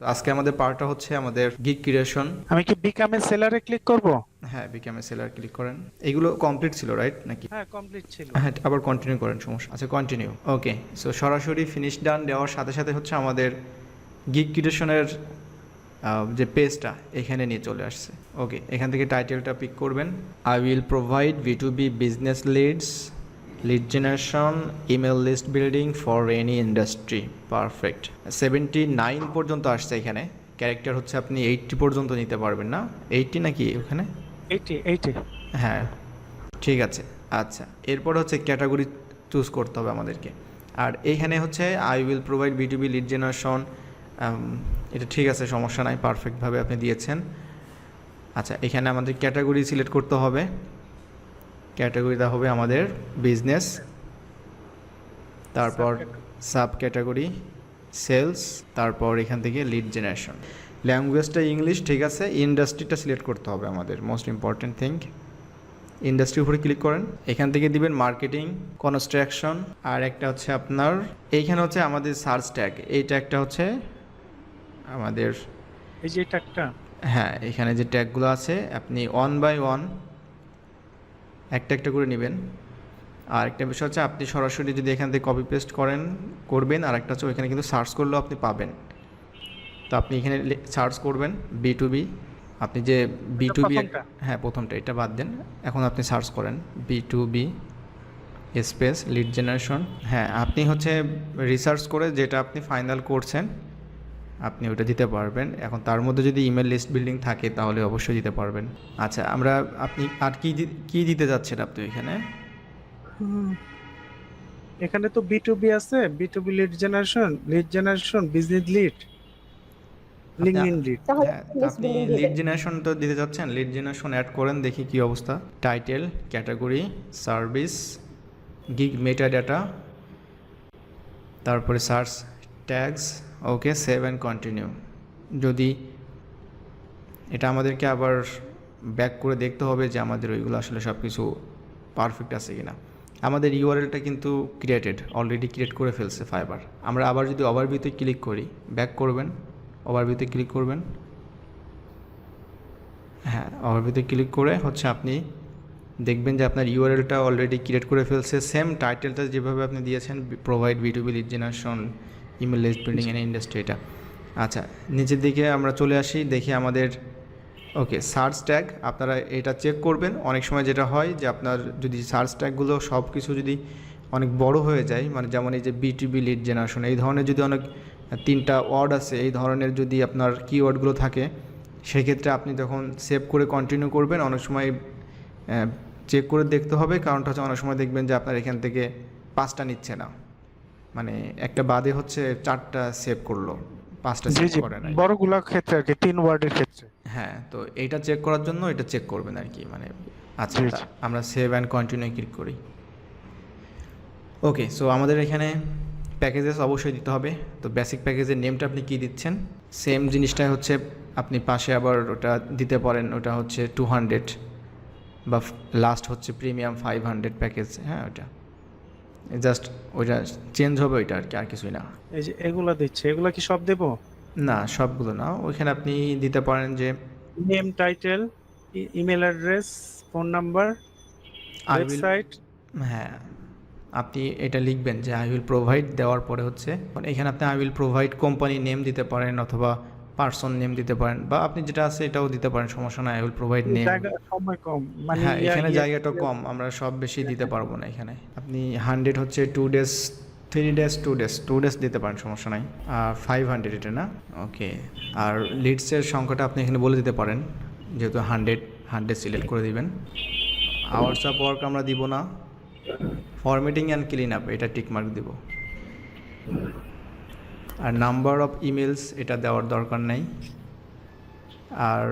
তো আজকে আমাদের পার্টটা হচ্ছে আমাদের গিগ ক্রিয়েশন। আমি কি বিকাম এ সেলারে ক্লিক করব? হ্যাঁ, বিকাম এ সেলার ক্লিক করেন। এগুলো কমপ্লিট ছিল রাইট নাকি? হ্যাঁ, কমপ্লিট ছিল। হ্যাঁ, আবার কন্টিনিউ করেন, সমস্যা আচ্ছা কন্টিনিউ। ওকে, সো সরাসরি ফিনিশ ডান দেওয়ার সাথে সাথে হচ্ছে আমাদের গিগ ক্রিয়েশনের যে পেজটা এখানে নিয়ে চলে আসছে। ওকে, এখান থেকে টাইটেলটা পিক করবেন। I will provide B2B business leads, lead generation, email list building for any industry. Perfect. 79 পর্যন্ত আসছে এখানে। ক্যারেক্টার হচ্ছে আপনি 80 পর্যন্ত নিতে পারবেন না? 80 নাকি ওখানে? এইটি এইটি। হ্যাঁ, ঠিক আছে। আচ্ছা, এরপর হচ্ছে ক্যাটাগরি চুজ করতে হবে আমাদেরকে। আর এইখানে হচ্ছে I will provide B2B lead generation, এটা ঠিক আছে, সমস্যা নাই, পারফেক্টভাবে আপনি দিয়েছেন। আচ্ছা, এখানে আমাদের ক্যাটাগরি সিলেক্ট করতে হবে। ক্যাটাগরিটা হবে আমাদের বিজনেস, তারপর সাব ক্যাটাগরি সেলস, তারপর এখান থেকে লিড জেনারেশন। ল্যাঙ্গুয়েজটা ইংলিশ, ঠিক আছে। ইন্ডাস্ট্রিটা সিলেক্ট করতে হবে আমাদের, মোস্ট ইম্পর্টেন্ট থিং। ইন্ডাস্ট্রির উপরে ক্লিক করেন। এখান থেকে দিবেন মার্কেটিং, কনস্ট্রাকশন, আর একটা হচ্ছে আপনার এইখানে হচ্ছে আমাদের সার্চ ট্যাগ। এই ট্যাগটা হচ্ছে আমাদের, এই যে এটা একটা। হ্যাঁ, এখানে যে ট্যাগগুলো আছে আপনি ওয়ান বাই ওয়ান একটা একটা করে নেবেন। আর একটা বিষয় হচ্ছে আপনি সরাসরি যদি এখান থেকে কপি পেস্ট করবেন, আর একটা হচ্ছে ওইখানে কিন্তু সার্চ করলেও আপনি পাবেন। তো আপনি এখানে সার্চ করবেন B2B, আপনি যে এটা B2B, প্রথমটা। হ্যাঁ প্রথমটা, এটা বাদ দেন। এখন আপনি সার্চ করেন B2B স্পেস লিড জেনারেশন। হ্যাঁ, আপনি হচ্ছে রিসার্চ করে যেটা আপনি ফাইনাল করছেন আপনি ওটা দিতে পারবেন। এখন তার মধ্যে যদি ইমেল লিস্ট বিল্ডিং থাকে তাহলে অবশ্যই দিতে পারবেন। আচ্ছা, আপনি আর কি দিতে যাচ্ছেন আপনি এখানে? হুম, এখানে তো বি আছে, B lead generation, business lead, আপনি লিঙ্কডইন লিড। তাহলে হ্যাঁ, তা লিস্ট আপনি বিল্ডিং দিয়ে লিড দেন। জেনারেশন তো দিতে যাচ্ছেন, লিড জেনারেশন অ্যাড করেন, দেখি কি অবস্থা। Title, category, service, gig meta data, তারপরে search tags. Okay, save and continue. যদি এটা আমাদেরকে আবার ব্যাক করে দেখতে হবে যে আমাদের ওইগুলো আসলে সব কিছু পারফেক্ট আছে কি না। আমাদের ইউআরএলটা কিন্তু অলরেডি ক্রিয়েট করে ফেলছে ফাইবার। আমরা আবার যদি ওভারভিউতে ক্লিক করি, ব্যাক করবেন, ওভারভিউতে ক্লিক করবেন। হ্যাঁ, ওভারভিউতে ক্লিক করে হচ্ছে আপনি দেখবেন যে আপনার ইউআরএলটা অলরেডি ক্রিয়েট করে ফেলছে। সেম টাইটেলটা যেভাবে আপনি দিয়েছেন, provide B2B lead generation, email list building and industry, এটা। আচ্ছা, নিচের দিকে আমরা চলে আসি, দেখি আমাদের ওকে সার্চ ট্যাগ। আপনারা এটা চেক করবেন। অনেক সময় যেটা হয় যে আপনার যদি সার্চ ট্যাগগুলো সব কিছু যদি অনেক বড় হয়ে যায়, মানে যেমন এই যে B2B লিড জেনারেশন, এই ধরনের যদি অনেক 3টা ওয়ার্ড আছে, এই ধরনের যদি আপনার কিওয়ার্ডগুলো থাকে, সেক্ষেত্রে আপনি যখন সেভ করে কন্টিনিউ করবেন, অনেক সময় চেক করে দেখতে হবে। কারণটা হচ্ছে অনেক সময় দেখবেন যে আপনার এখান থেকে 5টা নিচ্ছে না, মানে একটা বাদে হচ্ছে 4টা সেভ করলো, 5টা জি সেভ জি, করে নাই। বড়গুলোর ক্ষেত্রে আর কি, 3 ওয়ার্ডের ক্ষেত্রে। হ্যাঁ, তো এইটা চেক করার জন্য এটা চেক করবেন আর কি, মানে। আচ্ছা, জি তা জি। আমরা সেভ অ্যান্ড কন্টিনিউ ক্লিক করি। ওকে, সো আমাদের এখানে প্যাকেজেস অবশ্যই দিতে হবে। তো বেসিক প্যাকেজের নেমটা আপনি কী দিচ্ছেন, সেম জিনিসটাই হচ্ছে আপনি পাশে আবার ওটা দিতে পারেন। ওটা হচ্ছে 200, বা লাস্ট হচ্ছে প্রিমিয়াম 500 প্যাকেজ। হ্যাঁ, ওটা জাস্ট ওইটা চেঞ্জ হবে, ওইটা আর কি, আর কিছুই না। এই যে এগুলা দিচ্ছে, এগুলা কি সব দেবো? না, সবগুলো না। ওইখানে আপনি দিতে পারেন যে name, title, email address, phone number, I will, website. হ্যাঁ, আপনি এটা লিখবেন যে আই উইল প্রোভাইড, দেওয়ার পরে হচ্ছে এখানে আপনি I will provide company name দিতে পারেন, অথবা পার্সন নেম দিতে পারেন, বা আপনি যেটা আছে এটাও দিতে পারেন, সমস্যা নাই। I will provide name. জায়গা সময় কম, মানে হ্যাঁ, ইয়া এখানে ইয়া জায়গাটা কম, আমরা সব বেশি দিতে পারবো না এখানে। আপনি 100 হচ্ছে 2 ডেজ, 3 ডেজ, 2 ডেজ দিতে পারেন, সমস্যা নাই। আর 500 এটা না। ওকে, আর লিডসের সংখ্যাটা আপনি এখানে বলে দিতে পারেন, যেহেতু 100 সিলেক্ট করে দিবেন। আওয়ার্স অফ ওয়ার্ক আমরা দিব না। ফরম্যাটিং অ্যান্ড ক্লিন আপ, এটা টিকমার্ক দিব। আর নাম্বার অফ ইমেলস এটা দেওয়ার দরকার নাই। আর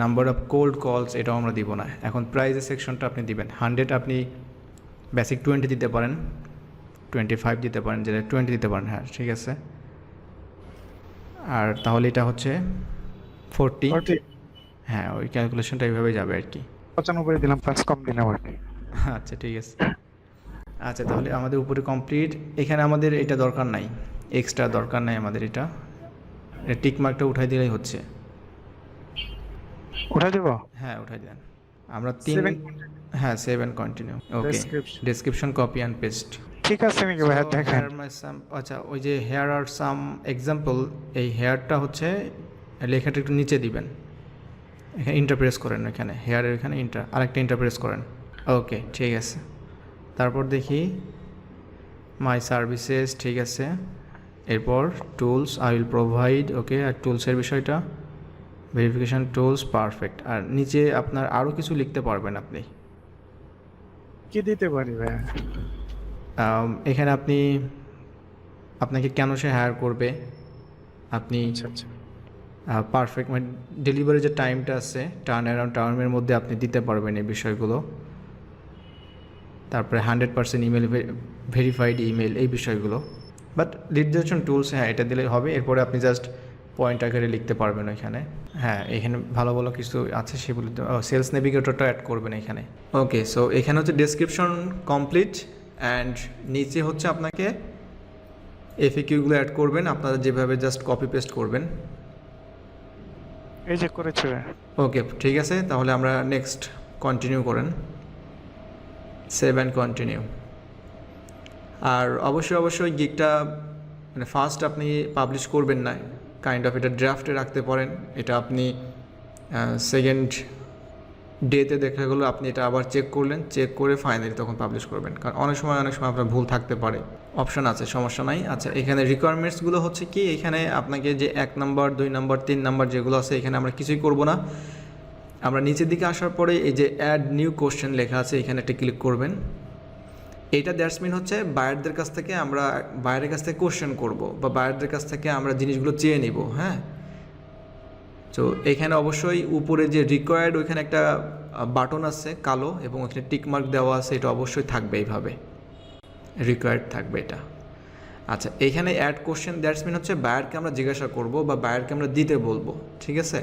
নাম্বার অফ কোল্ড কলস এটাও আমরা দিব না। এখন প্রাইজের সেকশনটা আপনি দিবেন 100, আপনি বেসিক 20 দিতে পারেন, 25 দিতে পারেন, যেটা 20 দিতে পারেন। হ্যাঁ, ঠিক আছে। আর তাহলে এটা হচ্ছে 40। 40। হ্যাঁ, ওই ক্যালকুলেশনটা এইভাবে যাবে আর কি। 95 দিলাম, 5 কম দিলাম আর কি। আচ্ছা, ঠিক আছে। আচ্ছা, তাহলে আমাদের উপরে কমপ্লিট। এখানে আমাদের এটা দরকার নাই, এক্সট্রা দরকার নাই আমাদের এটা। টিক মার্কটা উঠাই দিলেই হচ্ছে। উঠাই দেব। হ্যাঁ উঠাই দেন। আমরা সেভ 3 এন্ড কন্টিনিউ। হ্যাঁ save and continue. Okay, description description copy and paste. ঠিক আছে নাকি সো ভাই, দেখেন। হেয়ার মাই সাম, আচ্ছা ওই যে হেয়ার আর সাম এক্সাম্পল, এই হেয়ারটা হচ্ছে লেখাটা একটু নিচে দিবেন, এখানে ইন্টারপ্রেস করেন, এখানে হেয়ারের এখানে আরেকটা ইন্টারপ্রেস করেন। ওকে ঠিক আছে, তারপর দেখি মাই সার্ভিসেস, ঠিক আছে। এরপর টুলস আই উইল প্রোভাইড, ওকে, আর টুলসের বিষয়টা ভেরিফিকেশান টুলস, পারফেক্ট। আর নিচে আপনার আরও কিছু লিখতে পারবেন আপনি। কি দিতে পারি ভাই? এখানে আপনি আপনাকে কেন সে হায়ার করবে, আপনি আচ্ছা আচ্ছা। পারফেক্ট মানে ডেলিভারি যে টাইমটা আছে টার্ন অ্যারাউন্ড টার্মের মধ্যে আপনি দিতে পারবেন এই বিষয়গুলো। তারপরে 100% ইমেল ভেরিফাইড ইমেল, এই বিষয়গুলো। বাট লিড জেনারেশন টুলস, হ্যাঁ এটা দিলেই হবে। এরপরে আপনি জাস্ট পয়েন্ট আকারে লিখতে পারবেন এখানে। হ্যাঁ এখানে ভালো ভালো কিছু আছে সেগুলো, সেলস নেভিগেটরটা অ্যাড করবেন এখানে। ওকে, সো এখানে হচ্ছে ডেসক্রিপশন কমপ্লিট, অ্যান্ড নিচে হচ্ছে আপনাকে এফএকিউগুলো অ্যাড করবেন, আপনারা যেভাবে জাস্ট কপি পেস্ট করবেন। এই যে করেছে। ওকে ঠিক আছে, তাহলে আমরা নেক্সট কন্টিনিউ করেন, সেভ অ্যান্ড কন্টিনিউ। আর অবশ্যই গিগটা মানে ফার্স্ট আপনি পাবলিশ করবেন না, কাইন্ড অফ এটা ড্রাফটে রাখতে পারেন। এটা আপনি সেকেন্ড ডেতে দেখা গেলো আপনি এটা আবার চেক করলেন, চেক করে ফাইনালি তখন পাবলিশ করবেন, কারণ অনেক সময় আপনার ভুল থাকতে পারে। অপশান আছে, সমস্যা নাই। আচ্ছা এখানে রিকোয়ারমেন্টসগুলো হচ্ছে কি, এখানে আপনাকে যে 1 নম্বর 2 নম্বর 3 নম্বর যেগুলো আছে এখানে আমরা কিছুই করব না। আমরা নিচের দিকে আসার পরে এই যে অ্যাড নিউ কোশ্চেন লেখা আছে এখানে একটা ক্লিক করবেন। এইটা দ্যাটস মিন হচ্ছে বায়ারদের কাছ থেকে আমরা বায়ারের কাছ থেকে কোশ্চেন করব, বা বায়ারদের কাছ থেকে আমরা জিনিসগুলো চেয়ে নিব। হ্যাঁ, তো এখানে অবশ্যই উপরে যে রিকোয়ার্ড ওইখানে একটা বাটন আছে কালো, এবং ওখানে টিকমার্ক দেওয়া আছে, এটা অবশ্যই থাকবে, এইভাবে রিকোয়ার্ড থাকবে এটা। আচ্ছা এখানে অ্যাড কোশ্চেন দ্যাটস মিন হচ্ছে বায়ারকে আমরা জিজ্ঞাসা করব বা বায়ারকে আমরা দিতে বলবো, ঠিক আছে।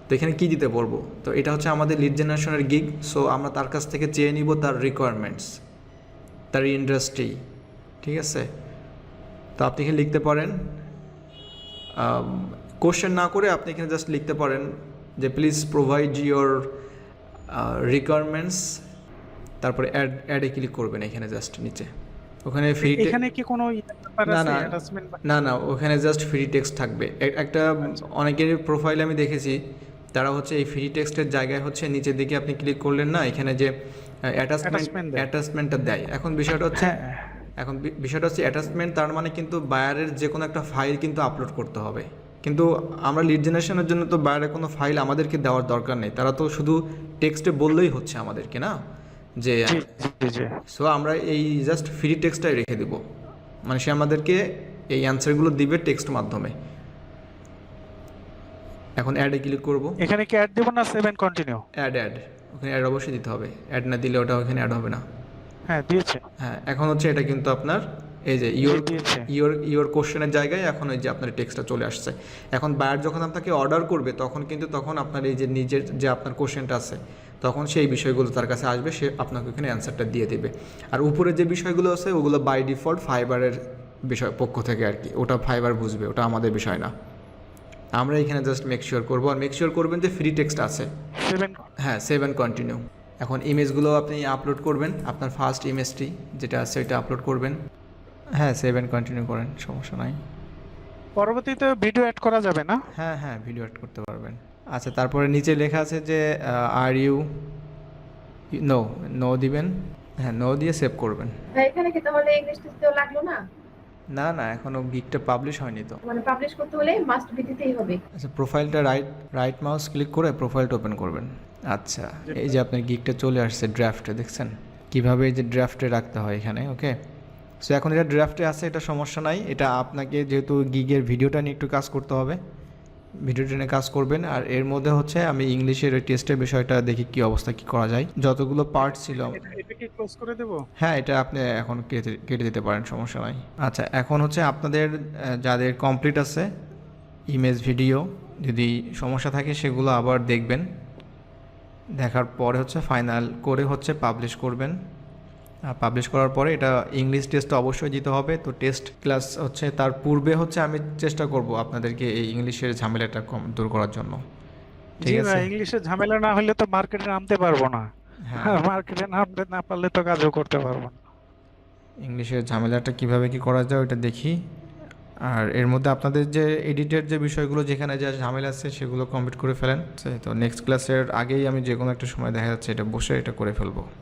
তো এখানে কী দিতে বলবো, তো এটা হচ্ছে আমাদের লিড জেনারেশনের গিগ। সো আমরা তার কাছ থেকে চেয়ে নিব তার রিকোয়ারমেন্টস, তার ইন্ডাস্ট্রি, ঠিক আছে। তো আপনি এখানে লিখতে পারেন, কোশ্চেন না করে আপনি এখানে জাস্ট লিখতে পারেন যে প্লিজ প্রোভাইড ইয়োর রিকোয়ারমেন্টস, তারপরে অ্যাডে ক্লিক করবেন এখানে জাস্ট নিচে। ওখানে ফ্রি, এখানে কি কোনো ব্যাপার না আছে না অ্যাটাচমেন্ট? না না ওখানে জাস্ট ফ্রি টেক্সট থাকবে। একটা অনেকের প্রোফাইল আমি দেখেছি, তারা হচ্ছে এই ফ্রি টেক্সটের জায়গায় হচ্ছে নিচের দিকে আপনি ক্লিক করলেন না, এখানে যে অ্যাটাচমেন্টটা দেয়। এখন বিষয়টা হচ্ছে অ্যাটাচমেন্ট, তার মানে কিন্তু বায়ারের যে কোনো একটা ফাইল কিন্তু আপলোড করতে হবে। কিন্তু আমরা লিড জেনারেশনের জন্য তো বায়ারের কোনো ফাইল আমাদেরকে দেওয়ার দরকার নেই, তারা তো শুধু টেক্সটে বললেই হচ্ছে আমাদেরকে, না যে। সো আমরা এই জাস্ট ফ্রি টেক্সটটাই রেখে দেবো, মানে সে আমাদেরকে এই অ্যান্সারগুলো দিবে টেক্সট মাধ্যমে। এখন অ্যাডে ক্লিক করব। এখানে কি অ্যাড দেব না সেভ এন্ড কন্টিনিউ? অ্যাড ওখানে অ্যাড অবশ্যই দিতে হবে, অ্যাড না দিলে ওটা ওখানে অ্যাড হবে না। হ্যাঁ দিয়েছে। হ্যাঁ এখন হচ্ছে এটা কিন্তু আপনার এই যে ইওর কোশ্চেনের জায়গায় এখন ওই যে আপনার টেক্সটটা চলে আসছে। এখন বায়ার যখন আপনাকে অর্ডার করবে তখন আপনার এই যে নিজের যে আপনার কোশ্চেনটা আছে তখন সেই বিষয়গুলো তার কাছে আসবে, সে আপনাকে ওখানে অ্যান্সারটা দিয়ে দেবে। আর উপরে যে বিষয়গুলো আছে ওগুলো বাই ডিফল্ট ফাইবারের বিষয় পক্ষ থেকে আর কি, ওটা ফাইবার বুঝবে, ওটা আমাদের বিষয় না। আমরা এখানে জাস্ট মেক শিওর করবো, আর মেক শিওর করবেন যে ফ্রি টেক্সট আছে। হ্যাঁ সেভ অ্যান্ড কন্টিনিউ। এখন ইমেজগুলো আপনি আপলোড করবেন, আপনার ফার্স্ট ইমেজটি যেটা আছে ওইটা আপলোড করবেন। হ্যাঁ সেভ অ্যান্ড কন্টিনিউ করেন, সমস্যা নাই। পরবর্তীতে ভিডিও অ্যাড করা যাবে না? হ্যাঁ ভিডিও অ্যাড করতে পারবেন। আচ্ছা তারপরে নিচে লেখা আছে যে আর ইউ নো দিবেন। হ্যাঁ নো দিয়ে সেভ করবেন। এখানে কি তাহলে ইংলিশ দিতেও লাগলো না? না এখনো গিগটা পাবলিশ হয়নি তো, মানে পাবলিশ করতে হলে মাস্ট বি দিতেই হবে। আচ্ছা প্রোফাইলটা রাইট মাউস ক্লিক করে প্রোফাইলটা ওপেন করবেন। আচ্ছা এই যে আপনার গিগটা চলে আসছে ড্রাফটে, দেখছেন কীভাবে এই যে ড্রাফটে রাখতে হয় এখানে। ওকে, সো এখন এটা ড্রাফটে আছে, এটা সমস্যা নাই। এটা আপনাকে যেহেতু গিগের ভিডিওটা নিয়ে একটু কাজ করতে হবে, ভিডিওটা নিয়ে কাজ করবেন। আর এর মধ্যে হচ্ছে আমি ইংলিশের ওই টেস্টের বিষয়টা দেখি কী অবস্থা, কী করা যায়। যতগুলো পার্ট ছিল এটা কি ক্লোজ করে দেব? হ্যাঁ এটা আপনি এখন কেটে দিতে পারেন, সমস্যা নাই। আচ্ছা এখন হচ্ছে আপনাদের যাদের কমপ্লিট আছে ইমেজ ভিডিও, যদি সমস্যা থাকে সেগুলো আবার দেখবেন, দেখার পরে হচ্ছে ফাইনাল করে হচ্ছে পাবলিশ করবেন। পাবলিশ করার পরে এটা ইংলিশ টেস্ট অবশ্যই দিতে হবে। তো টেস্ট ক্লাস হচ্ছে তার পূর্বে হচ্ছে আমি চেষ্টা করব আপনাদেরকে এই ইংলিশের ঝামেলাটা দূর করার জন্য। জি ঠিক আছে? ভাই, ইংলিশের ঝামেলা না হলে তো মার্কেটে নামতে পারবো না। হ্যাঁ, মার্কেটে নামতে না পারলে তো কাজও করতে পারবো না। ইংলিশের ঝামেলাটা কিভাবে কি করা যায় ওটা দেখি। আর এর মধ্যে আপনাদের যে এডিটের যে বিষয়গুলো যেখানে যা ঝামেলা আছে সেগুলো কমপ্লিট করে ফেলেন। তো নেক্সট ক্লাসের আগেই আমি যে কোনো একটা সময় দেখা যাচ্ছে এটা বসে এটা করে ফেলবো।